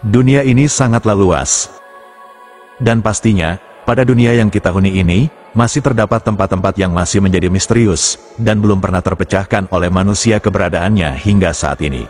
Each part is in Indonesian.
Dunia ini sangatlah luas. Dan pastinya, pada dunia yang kita huni ini, masih terdapat tempat-tempat yang masih menjadi misterius, dan belum pernah terpecahkan oleh manusia keberadaannya hingga saat ini.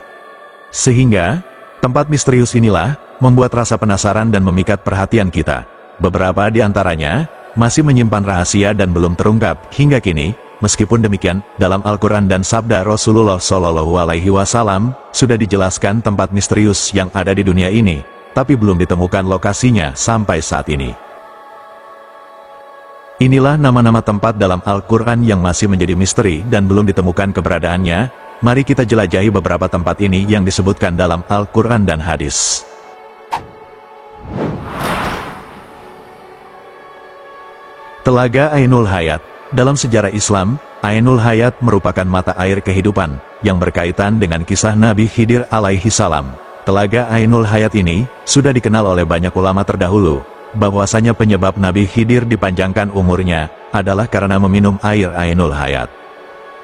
Sehingga, tempat misterius inilah, membuat rasa penasaran dan memikat perhatian kita. Beberapa di antaranya, masih menyimpan rahasia dan belum terungkap hingga kini. Meskipun demikian, dalam Al-Quran dan sabda Rasulullah SAW, sudah dijelaskan tempat misterius yang ada di dunia ini, tapi belum ditemukan lokasinya sampai saat ini. Inilah nama-nama tempat dalam Al-Quran yang masih menjadi misteri dan belum ditemukan keberadaannya. Mari kita jelajahi beberapa tempat ini yang disebutkan dalam Al-Quran dan hadis. Telaga Ainul Hayat. Dalam sejarah Islam, Ainul Hayat merupakan mata air kehidupan, yang berkaitan dengan kisah Nabi Khidir alaihi salam. Telaga Ainul Hayat ini, sudah dikenal oleh banyak ulama terdahulu, bahwasanya penyebab Nabi Khidir dipanjangkan umurnya, adalah karena meminum air Ainul Hayat.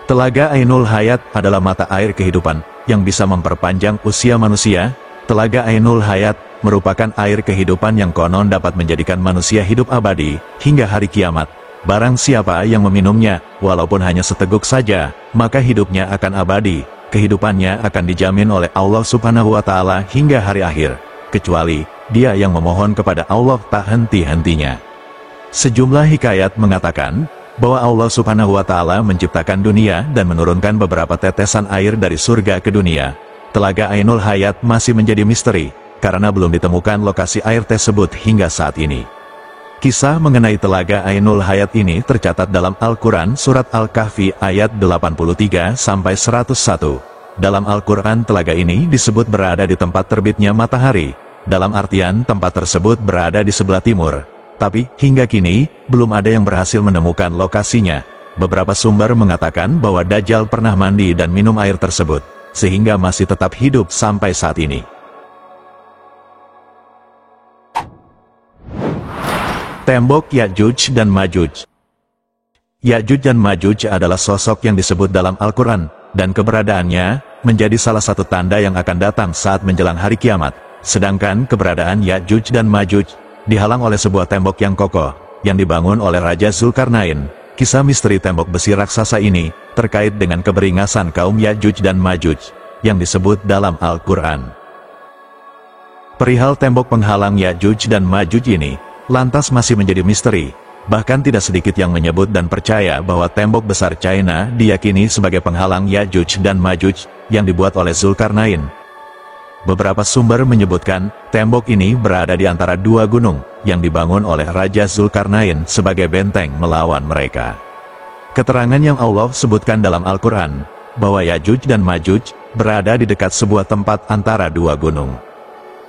Telaga Ainul Hayat adalah mata air kehidupan, yang bisa memperpanjang usia manusia. Telaga Ainul Hayat, merupakan air kehidupan yang konon dapat menjadikan manusia hidup abadi, hingga hari kiamat. Barang siapa yang meminumnya, walaupun hanya seteguk saja, maka hidupnya akan abadi, kehidupannya akan dijamin oleh Allah Subhanahu wa Ta'ala hingga hari akhir, kecuali dia yang memohon kepada Allah tak henti-hentinya. Sejumlah hikayat mengatakan bahwa Allah Subhanahu wa Ta'ala menciptakan dunia dan menurunkan beberapa tetesan air dari surga ke dunia. Telaga Ainul Hayat masih menjadi misteri, karena belum ditemukan lokasi air tersebut hingga saat ini. Kisah mengenai Telaga Ainul Hayat ini tercatat dalam Al-Quran Surat Al-Kahfi ayat 83-101. Dalam Al-Quran telaga ini disebut berada di tempat terbitnya matahari, dalam artian tempat tersebut berada di sebelah timur. Tapi, hingga kini, belum ada yang berhasil menemukan lokasinya. Beberapa sumber mengatakan bahwa Dajjal pernah mandi dan minum air tersebut, sehingga masih tetap hidup sampai saat ini. Tembok Ya'juj dan Ma'juj. Ya'juj dan Ma'juj adalah sosok yang disebut dalam Al-Quran, dan keberadaannya menjadi salah satu tanda yang akan datang saat menjelang hari kiamat. Sedangkan keberadaan Ya'juj dan Ma'juj dihalang oleh sebuah tembok yang kokoh, yang dibangun oleh Raja Zulkarnain. Kisah misteri tembok besi raksasa ini, terkait dengan keberingasan kaum Ya'juj dan Ma'juj, yang disebut dalam Al-Quran. Perihal tembok penghalang Ya'juj dan Ma'juj ini, lantas masih menjadi misteri, bahkan tidak sedikit yang menyebut dan percaya bahwa tembok besar China diyakini sebagai penghalang Ya'juj dan Ma'juj, yang dibuat oleh Zulkarnain. Beberapa sumber menyebutkan, tembok ini berada di antara dua gunung, yang dibangun oleh Raja Zulkarnain sebagai benteng melawan mereka. Keterangan yang Allah sebutkan dalam Al-Quran, bahwa Ya'juj dan Ma'juj berada di dekat sebuah tempat antara dua gunung.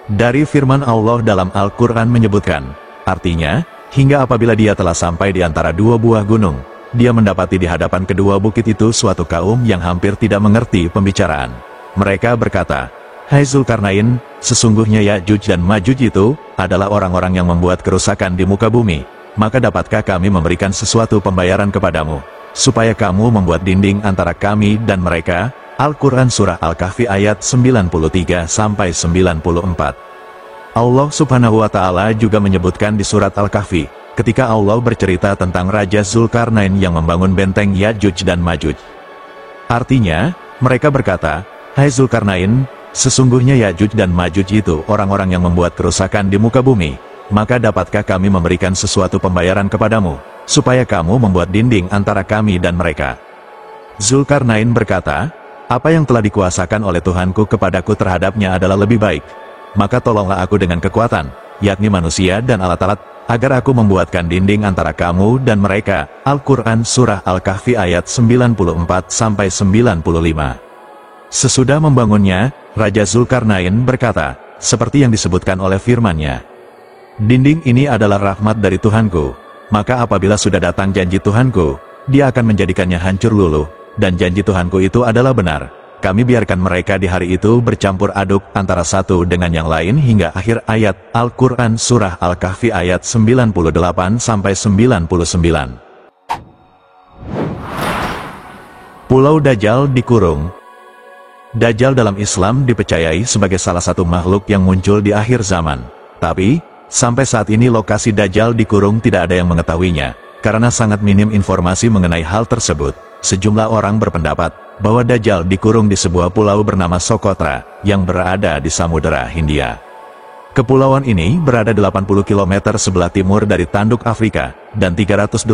Dari firman Allah dalam Al-Quran menyebutkan, artinya, hingga apabila dia telah sampai di antara dua buah gunung, dia mendapati di hadapan kedua bukit itu suatu kaum yang hampir tidak mengerti pembicaraan. Mereka berkata, "Hai Zulkarnain, sesungguhnya Ya'juj dan Ma'juj itu adalah orang-orang yang membuat kerusakan di muka bumi. Maka dapatkah kami memberikan sesuatu pembayaran kepadamu, supaya kamu membuat dinding antara kami dan mereka?" Al-Quran Surah Al-Kahfi ayat 93-94. Allah Subhanahu wa Ta'ala juga menyebutkan di Surat Al-Kahfi, ketika Allah bercerita tentang Raja Zulkarnain yang membangun benteng Ya'juj dan Ma'juj. Artinya, mereka berkata, "Hai Zulkarnain, sesungguhnya Ya'juj dan Ma'juj itu orang-orang yang membuat kerusakan di muka bumi. Maka dapatkah kami memberikan sesuatu pembayaran kepadamu, supaya kamu membuat dinding antara kami dan mereka?" Zulkarnain berkata, "Apa yang telah dikuasakan oleh Tuhanku kepadaku terhadapnya adalah lebih baik. Maka tolonglah aku dengan kekuatan, yakni manusia dan alat-alat, agar aku membuatkan dinding antara kamu dan mereka." Al-Quran Surah Al-Kahfi ayat 94-95. Sesudah membangunnya, Raja Zulkarnain berkata, seperti yang disebutkan oleh firman-Nya, "Dinding ini adalah rahmat dari Tuhanku, maka apabila sudah datang janji Tuhanku, dia akan menjadikannya hancur luluh, dan janji Tuhanku itu adalah benar. Kami biarkan mereka di hari itu bercampur aduk antara satu dengan yang lain hingga akhir ayat." Al-Quran Surah Al-Kahfi ayat 98-99. Pulau Dajjal dikurung. Dajjal dalam Islam dipercayai sebagai salah satu makhluk yang muncul di akhir zaman. Tapi, sampai saat ini lokasi Dajjal dikurung tidak ada yang mengetahuinya. Karena sangat minim informasi mengenai hal tersebut, sejumlah orang berpendapat bahwa Dajjal dikurung di sebuah pulau bernama Socotra, yang berada di Samudera Hindia. Kepulauan ini berada 80 km sebelah timur dari tanduk Afrika, dan 380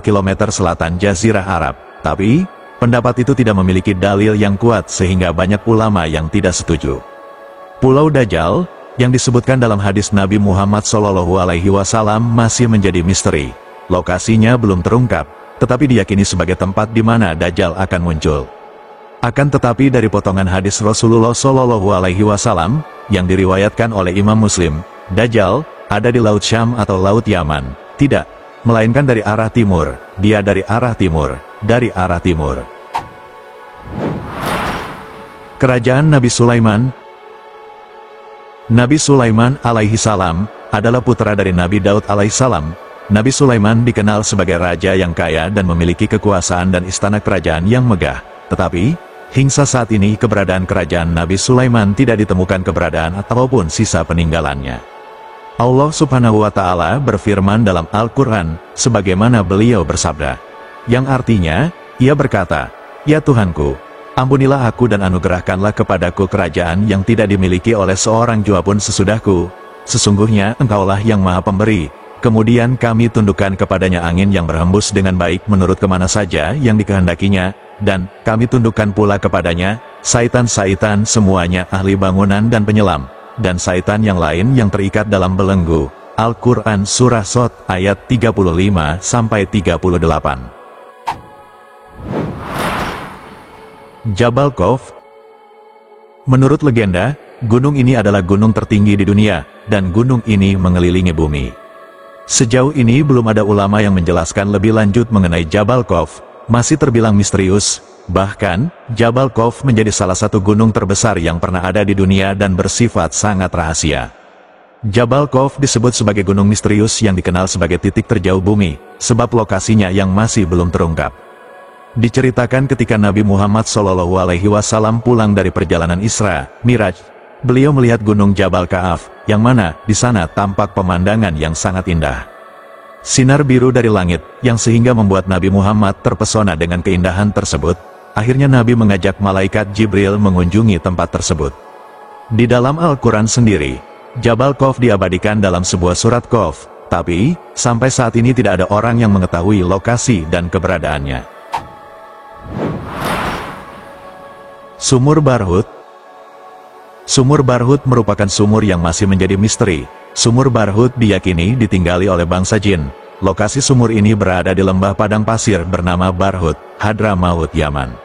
km selatan Jazirah Arab. Tapi, pendapat itu tidak memiliki dalil yang kuat sehingga banyak ulama yang tidak setuju. Pulau Dajjal, yang disebutkan dalam hadis Nabi Muhammad SAW masih menjadi misteri. Lokasinya belum terungkap, tetapi diyakini sebagai tempat di mana Dajjal akan muncul. Akan tetapi dari potongan hadis Rasulullah SAW, yang diriwayatkan oleh Imam Muslim, Dajjal ada di Laut Syam atau Laut Yaman. Tidak, melainkan dari arah timur. Dia dari arah timur, dari arah timur. Kerajaan Nabi Sulaiman. Nabi Sulaiman alaihi salam adalah putra dari Nabi Daud alaihi salam. Nabi Sulaiman dikenal sebagai raja yang kaya dan memiliki kekuasaan dan istana kerajaan yang megah. Tetapi, hingga saat ini keberadaan kerajaan Nabi Sulaiman tidak ditemukan keberadaan ataupun sisa peninggalannya. Allah Subhanahu wa Ta'ala berfirman dalam Al-Quran, sebagaimana beliau bersabda, yang artinya, ia berkata, "Ya Tuhanku, ampunilah aku dan anugerahkanlah kepadaku kerajaan yang tidak dimiliki oleh seorang jua pun sesudahku. Sesungguhnya Engkaulah yang Maha Pemberi." Kemudian kami tundukkan kepadanya angin yang berhembus dengan baik menurut kemana saja yang dikehendakinya, dan kami tundukkan pula kepadanya saitan-saitan semuanya ahli bangunan dan penyelam, dan saitan yang lain yang terikat dalam belenggu. Al-Quran Surah Sot ayat 35-38. Jabal Khawf. Menurut legenda, gunung ini adalah gunung tertinggi di dunia, dan gunung ini mengelilingi bumi. Sejauh ini belum ada ulama yang menjelaskan lebih lanjut mengenai Jabal Khawf, masih terbilang misterius. Bahkan, Jabal Khawf menjadi salah satu gunung terbesar yang pernah ada di dunia dan bersifat sangat rahasia. Jabal Khawf disebut sebagai gunung misterius yang dikenal sebagai titik terjauh bumi, sebab lokasinya yang masih belum terungkap. Diceritakan ketika Nabi Muhammad SAW pulang dari perjalanan Isra, Miraj, beliau melihat gunung Jabal Khawf, yang mana di sana tampak pemandangan yang sangat indah. Sinar biru dari langit, yang sehingga membuat Nabi Muhammad terpesona dengan keindahan tersebut. Akhirnya Nabi mengajak malaikat Jibril mengunjungi tempat tersebut. Di dalam Al-Quran sendiri, Jabal Khawf diabadikan dalam sebuah surat Khawf, tapi sampai saat ini tidak ada orang yang mengetahui lokasi dan keberadaannya. Sumur Barhut. Sumur Barhut merupakan sumur yang masih menjadi misteri. Sumur Barhut diyakini ditinggali oleh bangsa jin. Lokasi sumur ini berada di lembah padang pasir bernama Barhut, Hadramaut, Yaman.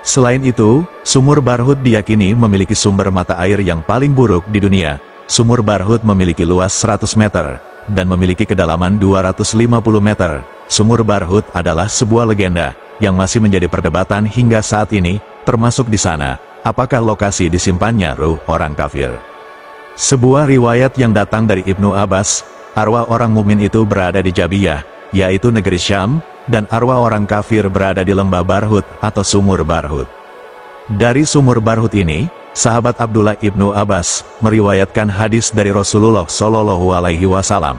Selain itu, sumur Barhut diyakini memiliki sumber mata air yang paling buruk di dunia. Sumur Barhut memiliki luas 100 meter, dan memiliki kedalaman 250 meter. Sumur Barhut adalah sebuah legenda, yang masih menjadi perdebatan hingga saat ini, termasuk di sana. Apakah lokasi disimpannya ruh orang kafir? Sebuah riwayat yang datang dari Ibnu Abbas, arwah orang mukmin itu berada di Jabiyah, yaitu negeri Syam, dan arwah orang kafir berada di lembah Barhut atau sumur Barhut. Dari sumur Barhut ini, sahabat Abdullah Ibnu Abbas meriwayatkan hadis dari Rasulullah SAW.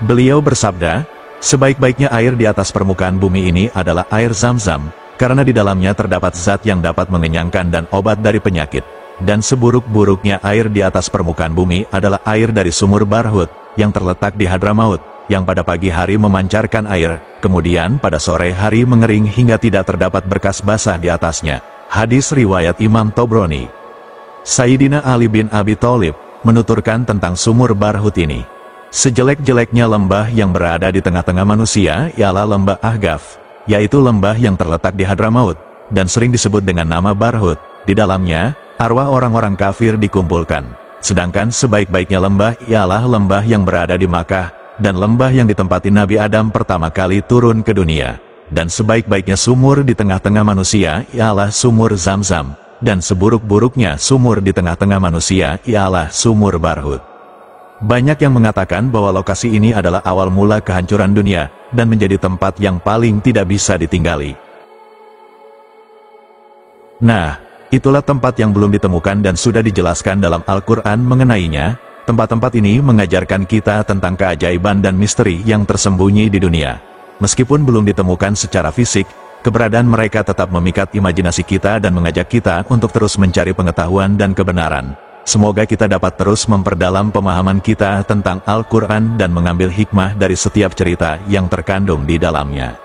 Beliau bersabda, sebaik-baiknya air di atas permukaan bumi ini adalah air Zam-Zam, karena di dalamnya terdapat zat yang dapat mengenyangkan dan obat dari penyakit. Dan seburuk-buruknya air di atas permukaan bumi adalah air dari sumur Barhut, yang terletak di Hadramaut, yang pada pagi hari memancarkan air, kemudian pada sore hari mengering hingga tidak terdapat berkas basah di atasnya. Hadis riwayat Imam Tobroni. Sayyidina Ali bin Abi Thalib menuturkan tentang sumur Barhut ini. Sejelek-jeleknya lembah yang berada di tengah-tengah manusia ialah lembah Ahqaf, yaitu lembah yang terletak di Hadramaut, dan sering disebut dengan nama Barhut. Di dalamnya, arwah orang-orang kafir dikumpulkan. Sedangkan sebaik-baiknya lembah ialah lembah yang berada di Makkah, dan lembah yang ditempati Nabi Adam pertama kali turun ke dunia. Dan sebaik-baiknya sumur di tengah-tengah manusia ialah sumur Zam-Zam, dan seburuk-buruknya sumur di tengah-tengah manusia ialah sumur Barhut. Banyak yang mengatakan bahwa lokasi ini adalah awal mula kehancuran dunia, dan menjadi tempat yang paling tidak bisa ditinggali. Nah, Itulah tempat yang belum ditemukan dan sudah dijelaskan dalam Al-Quran mengenainya. Tempat-tempat ini mengajarkan kita tentang keajaiban dan misteri yang tersembunyi di dunia. Meskipun belum ditemukan secara fisik, keberadaan mereka tetap memikat imajinasi kita dan mengajak kita untuk terus mencari pengetahuan dan kebenaran. Semoga kita dapat terus memperdalam pemahaman kita tentang Al-Quran dan mengambil hikmah dari setiap cerita yang terkandung di dalamnya.